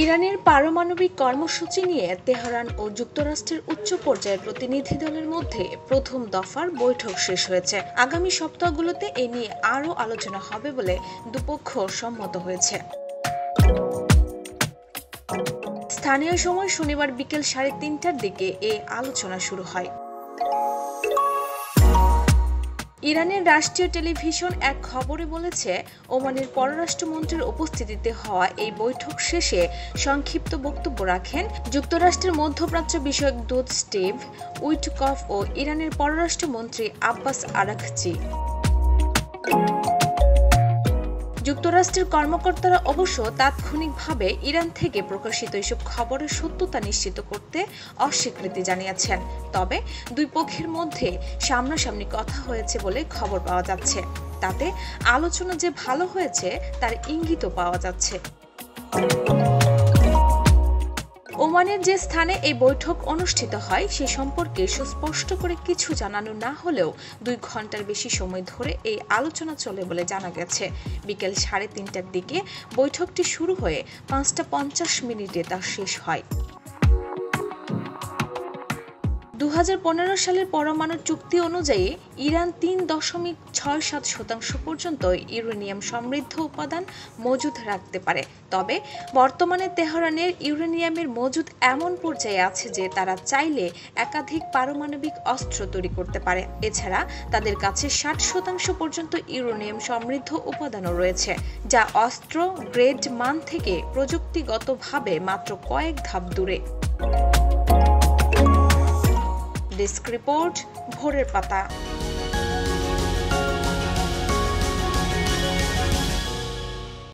ইরানের পারমাণবিক কর্মসূচি নিয়ে তেহরান ও যুক্তরাষ্ট্রের উচ্চ পর্যায়ের প্রতিনিধি দলের মধ্যে প্রথম দফার বৈঠক শেষ হয়েছে। আগামী সপ্তাহগুলোতে এ নিয়ে আরও আলোচনা হবে বলে দুপক্ষ সম্মত হয়েছে। স্থানীয় সময় শনিবার বিকেল 3:30টার দিকে এ আলোচনা শুরু হয়। ইরানের রাষ্ট্রীয় টেলিভিশন এক খবরে বলেছে, ওমানের পররাষ্ট্রমন্ত্রীর উপস্থিতিতে হওয়া এই বৈঠক শেষে সংক্ষিপ্ত বক্তব্য রাখেন যুক্তরাষ্ট্রের মধ্যপ্রাচ্য বিষয়ক দূত স্টিভ উইটকফ ও ইরানের পররাষ্ট্রমন্ত্রী আব্বাস আরাঘচি। যুক্তরাষ্ট্রের কর্মকর্তারা অবশ্য তাৎক্ষণিকভাবে ইরান থেকে প্রকাশিত এসব খবরের সত্যতা নিশ্চিত করতে অস্বীকৃতি জানিয়েছেন। তবে দুই পক্ষের মধ্যে সামনাসামনি কথা হয়েছে বলে খবর পাওয়া যাচ্ছে। তাতে আলোচনা যে ভালো হয়েছে তার ইঙ্গিতও পাওয়া যাচ্ছে। ওমানের যে স্থানে এই বৈঠক অনুষ্ঠিত হয় সে সম্পর্কে সুস্পষ্ট করে কিছু জানানো না হলেও 2 ঘন্টার বেশি সময় ধরে এই আলোচনা চলে বলে জানা গেছে। বিকেল 3:30টার দিকে বৈঠকটি শুরু হয়ে 5:50 তা শেষ হয়। 2015 সালের পরমাণু চুক্তি অনুযায়ী ইরান 3.67% পর্যন্ত ইউরেনিয়াম সমৃদ্ধ উপাদান মজুদ রাখতে পারে। তবে বর্তমানে তেহরানের ইউরেনিয়ামের মজুদ এমন পর্যায়ে আছে যে তারা চাইলে একাধিক পারমাণবিক অস্ত্র তৈরি করতে পারে। এছাড়া তাদের কাছে 60% পর্যন্ত ইউরেনিয়াম সমৃদ্ধ উপাদানও রয়েছে, যা অস্ত্র গ্রেড মান থেকে প্রযুক্তিগতভাবে মাত্র কয়েক ধাপ দূরে। ডেস্ক রিপোর্ট, ভোরের পাতা।